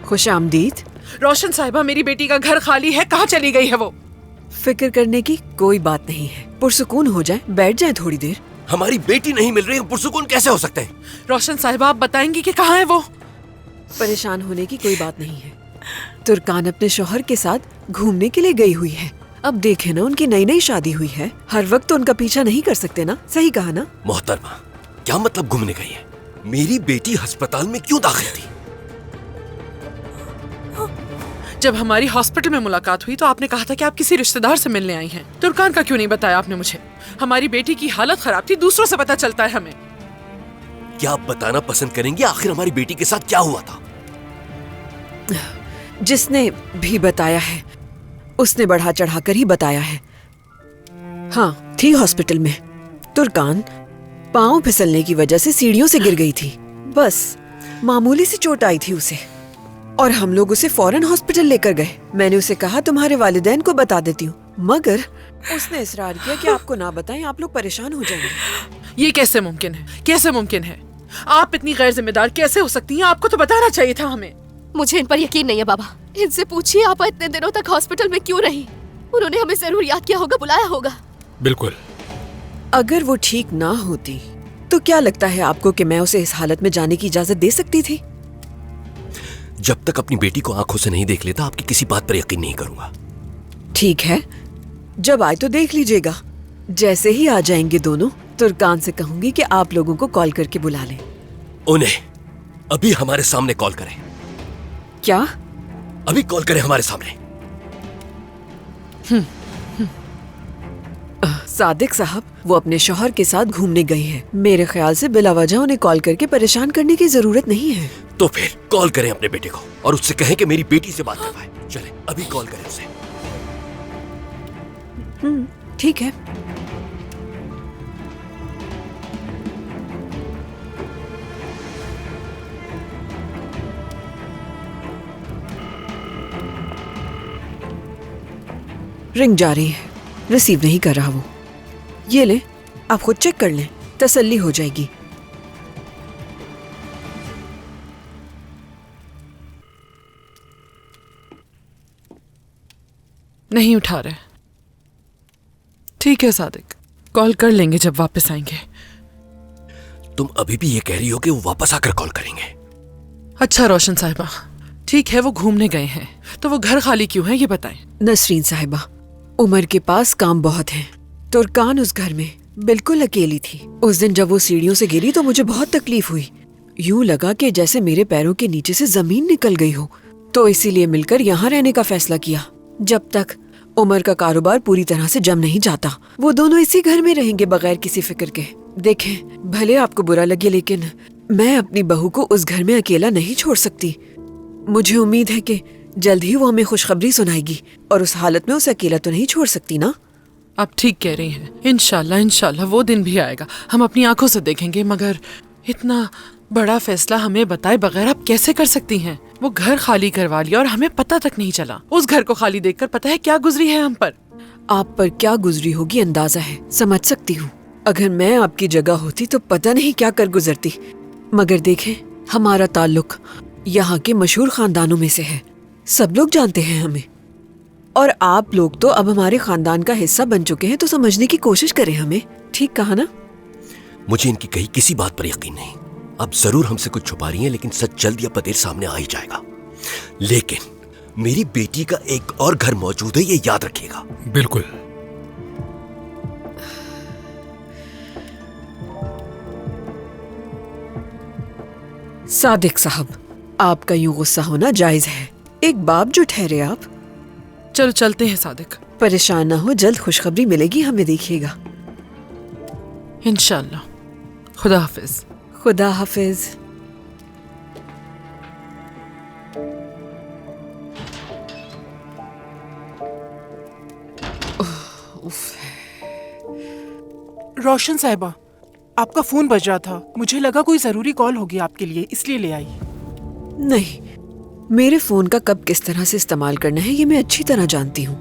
خوش آمدید. روشن صاحبہ میری بیٹی کا گھر خالی ہے, کہاں چلی گئی ہے وہ؟ فکر کرنے کی کوئی بات نہیں ہے, پرسکون ہو جائیں, بیٹھ جائیں تھوڑی دیر. ہماری بیٹی نہیں مل رہی, پرسکون کیسے ہو سکتے ہیں؟ روشن صاحبہ آپ بتائیں گی کہ کہاں ہے وہ؟ پریشان ہونے کی کوئی بات نہیں ہے. ترکان اپنے شوہر کے ساتھ گھومنے کے لیے گئی ہوئی ہے. اب دیکھیں نا, ان کی نئی نئی شادی ہوئی ہے, ہر وقت تو ان کا پیچھا نہیں کر سکتے نا. صحیح کہا نا محترمہ؟ کیا مطلب گھومنے گئی ہے؟ میری بیٹی ہسپتال میں کیوں داخل تھی؟ جب ہماری ہاسپٹل میں ملاقات ہوئی تو آپ نے کہا تھا کہ آپ کسی رشتہ دار سے ملنے آئی ہیں. ترکان کا کیوں نہیں بتایا آپ نے مجھے؟ ہماری بیٹی کی حالت خراب تھی, دوسروں سے پتا چلتا ہے ہمیں. کیا آپ بتانا پسند کریں گے آخر ہماری بیٹی کے ساتھ کیا ہوا تھا؟ جس نے بھی بتایا ہے اس نے بڑھا چڑھا کر ہی بتایا ہے. ہاں, تھی ہاسپٹل میں. ترکان پاؤں پھسلنے کی وجہ سے سیڑھیوں سے گر گئی تھی. بس معمولی سی چوٹ آئی تھی اسے, اور ہم لوگ اسے فوراً ہاسپٹل لے کر گئے. میں نے اسے کہا تمہارے والدین کو بتا دیتی ہوں, مگر اس نے اصرار کیا کہ آپ کو نہ بتائیں, آپ لوگ پریشان ہو جائیں گے. یہ کیسے ممکن ہے؟ کیسے ممکن ہے؟ آپ اتنی غیر ذمہ دار کیسے ہو سکتی ہیں؟ آپ کو تو بتانا چاہیے تھا ہمیں. مجھے ان پر یقین نہیں ہے بابا. ان سے پوچھیے آپ اتنے دنوں تک ہاسپٹل میں کیوں رہی. انہوں نے ہمیں ضرور یاد کیا ہوگا, بلایا ہوگا. بالکل. اگر وہ ٹھیک نہ ہوتی تو کیا لگتا ہے آپ کو کہ میں اسے اس حالت میں جانے کی اجازت دے سکتی تھی؟ جب تک اپنی بیٹی کو آنکھوں سے نہیں دیکھ لیتا آپ کی کسی بات پر یقین نہیں کروں گا. ٹھیک ہے, جب آئے تو دیکھ لیجیے گا. جیسے ہی آ جائیں گے دونوں, ترکان سے کہوں گی کہ آپ لوگوں کو کال کر کے بلا لیں. انہیں ابھی ہمارے سامنے کال کریں. کیا؟ ابھی کال کریں ہمارے سامنے. صادق صاحب, وہ اپنے شوہر کے ساتھ گھومنے گئی ہے. میرے خیال سے بلا وجہ انہیں کال کر کے پریشان کرنے کی ضرورت نہیں ہے. تو پھر کال کریں اپنے بیٹے کو اور اس سے کہیں کہ میری بیٹی سے بات کروائے. چلیں ابھی کال کریں اسے. ٹھیک ہے. رنگ جا رہی ہے, ریسیو نہیں کر رہا وہ. یہ لیں, آپ خود چیک کر لیں, تسلی ہو جائے گی. نہیں اٹھا رہے. ٹھیک ہے صادق, کال کر لیں گے جب واپس آئیں گے. تم ابھی بھی یہ کہہ رہی ہو کہ وہ واپس آ کر کال کریں گے؟ اچھا روشن صاحبہ, ٹھیک ہے وہ گھومنے گئے ہیں, تو وہ گھر خالی کیوں ہے یہ بتائیں. نسرین صاحبہ, عمر کے پاس کام بہت ہے. ترکان اس گھر میں بالکل اکیلی تھی. اس دن جب وہ سیڑھیوں سے گری تو مجھے بہت تکلیف ہوئی. یوں لگا کہ جیسے میرے پیروں کے نیچے سے زمین نکل گئی ہو. تو اسی لیے مل کر یہاں رہنے کا فیصلہ کیا. جب تک عمر کا کاروبار پوری طرح سے جم نہیں جاتا, وہ دونوں اسی گھر میں رہیں گے بغیر کسی فکر کے. دیکھیں, بھلے آپ کو برا لگے لیکن میں اپنی بہو کو اس گھر میں اکیلا نہیں چھوڑ سکتی. مجھے امید ہے کہ جلد ہی وہ ہمیں خوشخبری سنائے گی, اور اس حالت میں اسے اکیلا تو نہیں چھوڑ سکتی نا. آپ ٹھیک کہہ رہی ہیں. انشاءاللہ وہ دن بھی آئے گا, ہم اپنی آنکھوں سے دیکھیں گے. مگر اتنا بڑا فیصلہ ہمیں بتائے بغیر آپ کیسے کر سکتی ہیں؟ وہ گھر خالی کروا لیا اور ہمیں پتہ تک نہیں چلا. اس گھر کو خالی دیکھ کر پتہ ہے کیا گزری ہے ہم پر. آپ پر کیا گزری ہوگی اندازہ ہے, سمجھ سکتی ہوں. اگر میں آپ کی جگہ ہوتی تو پتہ نہیں کیا کر گزرتی. مگر دیکھیں, ہمارا تعلق یہاں کے مشہور خاندانوں میں سے ہے. سب لوگ جانتے ہیں ہمیں, اور آپ لوگ تو اب ہمارے خاندان کا حصہ بن چکے ہیں, تو سمجھنے کی کوشش کریں ہمیں. ٹھیک کہا نا؟ مجھے ان کی کہی کسی بات پر یقین نہیں. اب ضرور ہم سے کچھ چھپا رہی ہیں, لیکن سچ جلد یا بدیر سامنے آ ہی جائے گا. لیکن میری بیٹی کا ایک اور گھر موجود ہے, یہ یاد رکھیے گا. بالکل. صادق صاحب, آپ کا یوں غصہ ہونا جائز ہے. ایک باپ جو ٹھہرے آپ. چلو چلتے ہیں صادق. پریشان نہ ہو, جلد خوشخبری ملے گی, ہمیں دیکھیے گا. انشاءاللہ. خدا حافظ. خدا حافظ. روشن صاحبہ, آپ کا فون بج رہا تھا, مجھے لگا کوئی ضروری کال ہوگی آپ کے لیے, اس لیے لے آئی. نہیں, میرے فون کا کب کس طرح سے استعمال کرنا ہے یہ میں اچھی طرح جانتی ہوں.